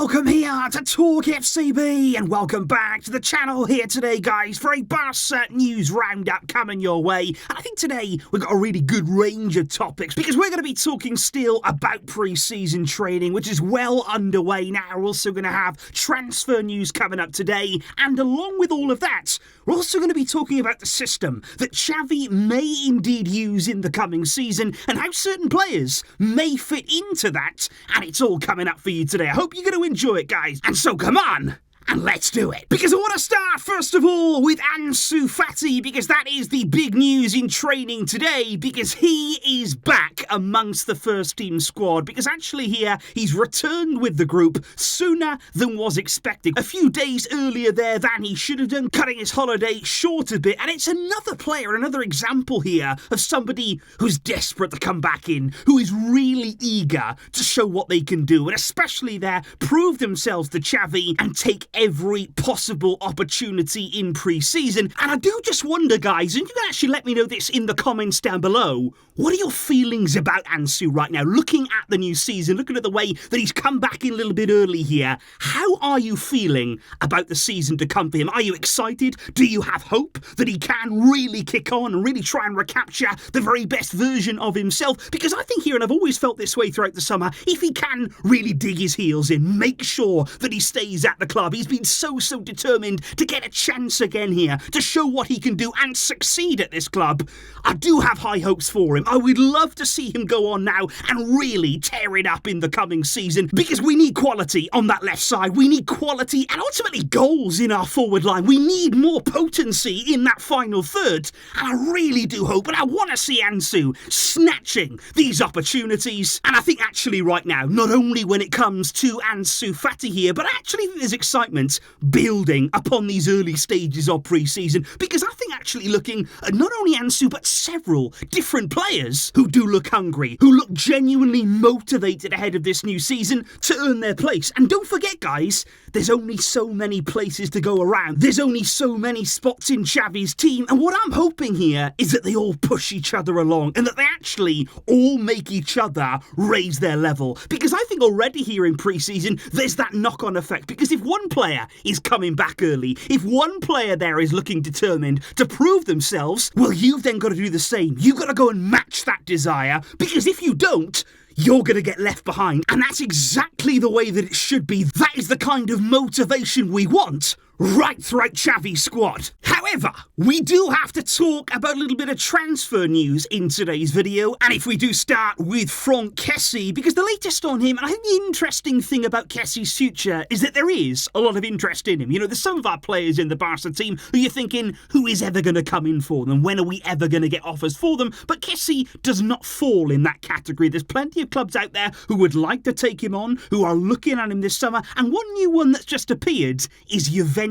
Welcome here to TalkFCB and welcome back to the channel here today, guys, for a Barça news roundup coming your way. And I think today we've got a really good range of topics because we're going to be talking still about pre-season training, which is well underway now. We're also going to have transfer news coming up today. And along with all of that, we're also going to be talking about the system that Xavi may indeed use in the coming season and how certain players may fit into that. And it's all coming up for you today. I hope you're going to enjoy it, guys. And so come on, and let's do it. Because I want to start, first of all, with Ansu Fati, because that is the big news in training today, because he is back amongst the first team squad, because actually here, he's returned with the group sooner than was expected. A few days earlier there than he should have done, cutting his holiday short a bit, and it's another player, another example here of somebody who's desperate to come back in, who is really eager to show what they can do, and especially there, prove themselves to Xavi and take every possible opportunity in pre-season. And I do just wonder, guys, and you can actually let me know this in the comments down below, what are your feelings about Ansu right now? Looking at the new season, looking at the way that he's come back in a little bit early here, how are you feeling about the season to come for him? Are you excited? Do you have hope that he can really kick on and really try and recapture the very best version of himself? Because I think here, and I've always felt this way throughout the summer, if he can really dig his heels in, make sure that he stays at the club, he's been so determined to get a chance again here, to show what he can do and succeed at this club. I do have high hopes for him. I would love to see him go on now and really tear it up in the coming season, because we need quality on that left side. We need quality and ultimately goals in our forward line. We need more potency in that final third. And I really do hope, and I want to see Ansu snatching these opportunities. And I think actually right now, not only when it comes to Ansu Fati here, but I actually think there's excitement building upon these early stages of pre-season, because I think actually looking at not only Ansu but several different players who do look hungry, who look genuinely motivated ahead of this new season to earn their place. And don't forget, guys, there's only so many places to go around. There's only so many spots in Xavi's team, and what I'm hoping here is that they all push each other along and that they actually all make each other raise their level. Because I think already here in pre-season there's that knock-on effect, because if one player is coming back early, if one player there is looking determined to prove themselves, well, you've then got to do the same. You've got to go and match that desire, because if you don't, you're going to get left behind. And that's exactly the way that it should be. That is the kind of motivation we want right throughout Xavi's squad. However, we do have to talk about a little bit of transfer news in today's video, and if we do start with Franck Kessie, because the latest on him, and I think the interesting thing about Kessie's future is that there is a lot of interest in him. You know, there's some of our players in the Barça team who you're thinking, who is ever going to come in for them? When are we ever going to get offers for them? But Kessie does not fall in that category. There's plenty of clubs out there who would like to take him on, who are looking at him this summer, and one new one that's just appeared is Juventus.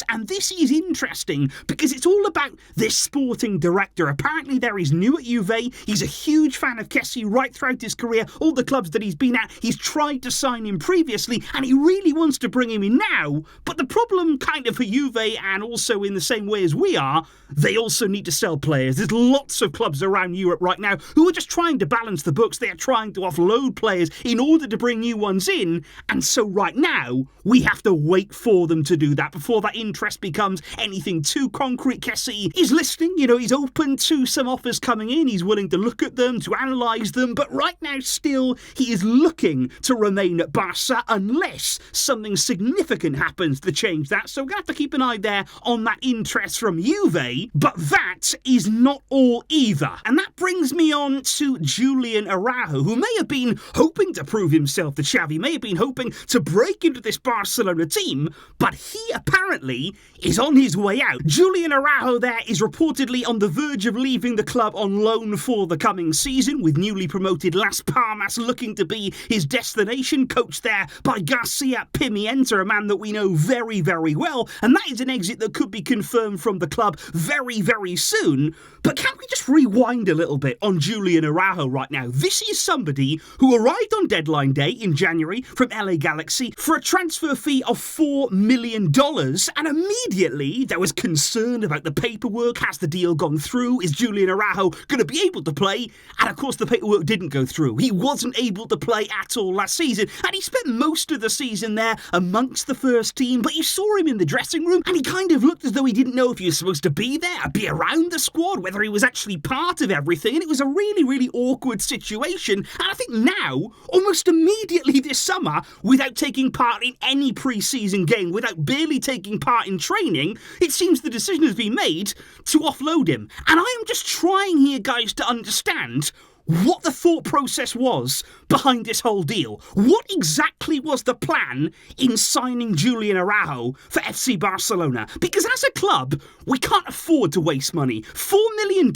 And this is interesting because it's all about this sporting director. Apparently there he's new at Juve. He's a huge fan of Kessie right throughout his career. All the clubs that he's been at, he's tried to sign him previously, and he really wants to bring him in now. But the problem kind of for Juve, and also in the same way as we are, they also need to sell players. There's lots of clubs around Europe right now who are just trying to balance the books. They are trying to offload players in order to bring new ones in. And so right now, we have to wait for them to do that before that interest becomes anything too concrete. Kessie is listening, you know, he's open to some offers coming in. He's willing to look at them, to analyse them. But right now, still, he is looking to remain at Barça unless something significant happens to change that. So we're going to have to keep an eye there on that interest from Juve. But that is not all either. And that brings me on to Julian Araujo, who may have been hoping to prove himself to Xavi, may have been hoping to break into this Barcelona team, but he apparently is on his way out. Julian Araujo there is reportedly on the verge of leaving the club on loan for the coming season, with newly promoted Las Palmas looking to be his destination, coached there by Garcia Pimienta, a man that we know very, very well, and that is an exit that could be confirmed from the club very, very soon. But can we just rewind a little bit on Julian Araujo right now? This is somebody who arrived on deadline day in January from LA Galaxy for a transfer fee of $4 million rumours, and immediately there was concern about the paperwork. Has the deal gone through? Is Julian Araujo going to be able to play? And of course the paperwork didn't go through. He wasn't able to play at all last season, and he spent most of the season there amongst the first team, but you saw him in the dressing room and he kind of looked as though he didn't know if he was supposed to be there, be around the squad, whether he was actually part of everything, and it was a really, really awkward situation. And I think now, almost immediately this summer, without taking part in any pre-season game, without barely taking part in training, it seems the decision has been made to offload him. And I am just trying here, guys, to understand what the thought process was behind this whole deal. What exactly was the plan in signing Julian Araujo for FC Barcelona? Because as a club, we can't afford to waste money. $4 million,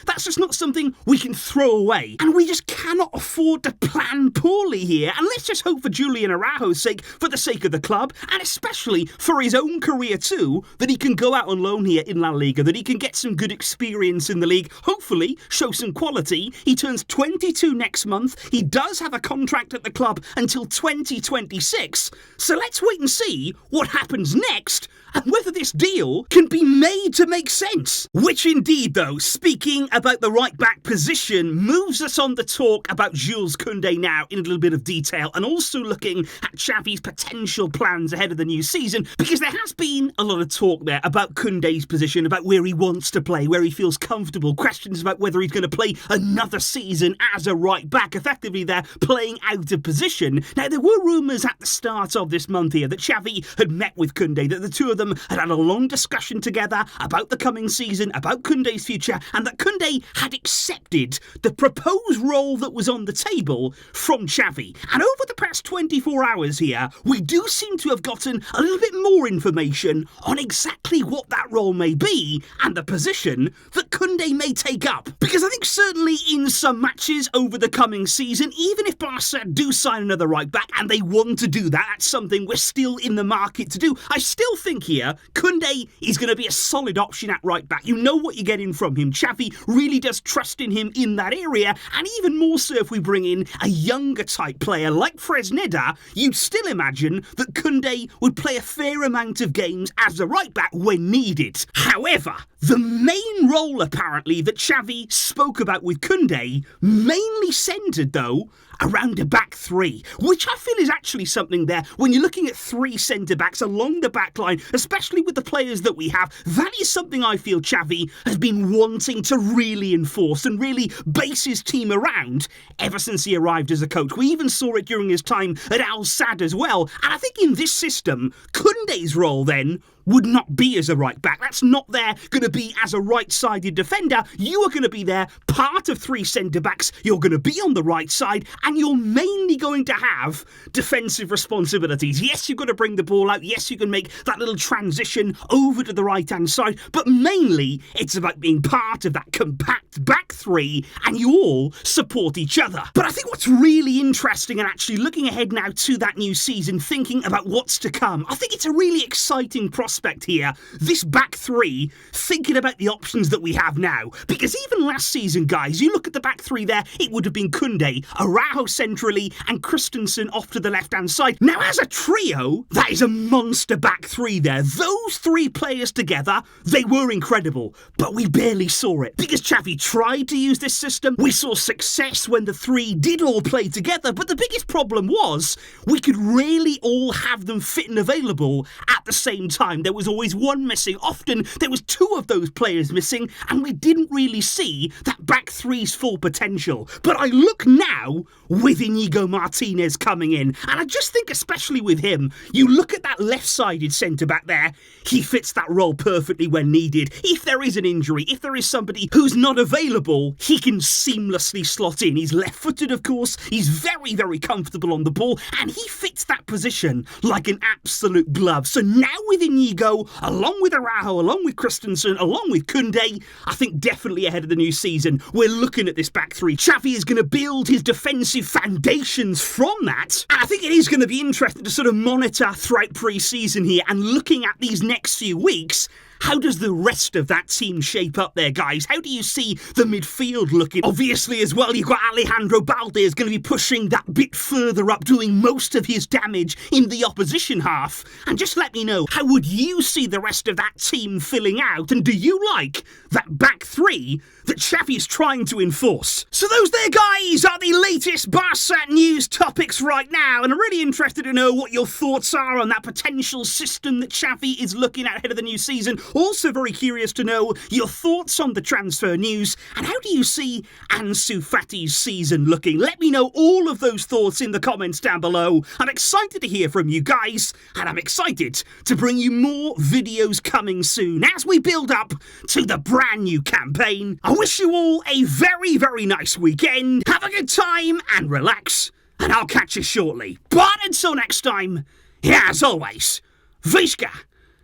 that's just not something we can throw away. And we just cannot afford to plan poorly here. And let's just hope for Julian Araujo's sake, for the sake of the club, and especially for his own career too, that he can go out on loan here in La Liga, that he can get some good experience in the league, hopefully show some quality. He turns 22 next month. He does have a contract at the club until 2026. So let's wait and see what happens next and whether this deal can be made to make sense. Which indeed, though, speaking about the right-back position, moves us on to talk about Jules Kounde now in a little bit of detail, and also looking at Xavi's potential plans ahead of the new season, because there has been a lot of talk there about Kounde's position, about where he wants to play, where he feels comfortable, questions about whether he's going to play another season as a right-back, effectively there playing out of position. Now, there were rumours at the start of this month here that Xavi had met with Kounde, that the two of them had had a long discussion together about the coming season, about Kounde's future, and that Kounde had accepted the proposed role that was on the table from Xavi. And over the past 24 hours here, we do seem to have gotten a little bit more information on exactly what that role may be and the position that Kounde may take up. Because I think certainly in some matches over the coming season, even if Barca do sign another right back and they want to do that, that's something we're still in the market to do. I still think here Kounde is going to be a solid option at right back. You know what you're getting from him. Xavi really does trust in him in that area, and even more so if we bring in a younger type player like Fresneda, you'd still imagine that Kounde would play a fair amount of games as a right back when needed. However, the main role apparently that Xavi spoke about with Kounde mainly centred though around a back three, which I feel is actually something there when you're looking at three centre-backs along the back line, especially with the players that we have. That is something I feel Xavi has been wanting to really enforce and really base his team around ever since he arrived as a coach. We even saw it during his time at Al Sadd as well, and I think in this system, Kounde's role then would not be as a right back. That's not there going to be as a right-sided defender. You are going to be there, part of three centre-backs. You're going to be on the right side, and you're mainly going to have defensive responsibilities. Yes, you've got to bring the ball out. Yes, you can make that little transition over to the right-hand side, but mainly it's about being part of that compact back three, and you all support each other. But I think what's really interesting, and actually looking ahead now to that new season, thinking about what's to come, I think it's a really exciting prospect here, this back three, thinking about the options that we have now. Because even last season, guys, you look at the back three there, it would have been Kounde, Araujo centrally, and Christensen off to the left-hand side. Now, as a trio, that is a monster back three there. Those three players together, they were incredible, but we barely saw it. Because Xavi tried to use this system, we saw success when the three did all play together, but the biggest problem was we could really all have them fit and available at the same time. There was always one missing. Often there was two of those players missing, and we didn't really see that back three's full potential. But I look now with Inigo Martinez coming in, and I just think especially with him, you look at that left-sided centre-back there, he fits that role perfectly when needed. If there is an injury, if there is somebody who's not available, he can seamlessly slot in. He's left-footed, of course, he's very, very comfortable on the ball, and he fits that position like an absolute glove. So now with Inigo, along with Araujo, along with Christensen, along with Kounde, I think definitely ahead of the new season, we're looking at this back three. Xavi is going to build his defensive foundations from that, and I think it is going to be interesting to sort of monitor throughout pre-season here and looking at these next few weeks how does the rest of that team shape up there, guys? How do you see the midfield looking? Obviously, as well, you've got Alejandro Balde is going to be pushing that bit further up, doing most of his damage in the opposition half. And just let me know, how would you see the rest of that team filling out? And do you like that back three that Xavi is trying to enforce? So those there, guys, are the latest Barça news topics right now. And I'm really interested to know what your thoughts are on that potential system that Xavi is looking at ahead of the new season. Also very curious to know your thoughts on the transfer news. And how do you see Ansu Fati's season looking? Let me know all of those thoughts in the comments down below. I'm excited to hear from you guys. And I'm excited to bring you more videos coming soon as we build up to the brand new campaign. I wish you all a very, very nice weekend. Have a good time and relax. And I'll catch you shortly. But until next time, as always, Visca,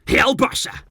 El Barça.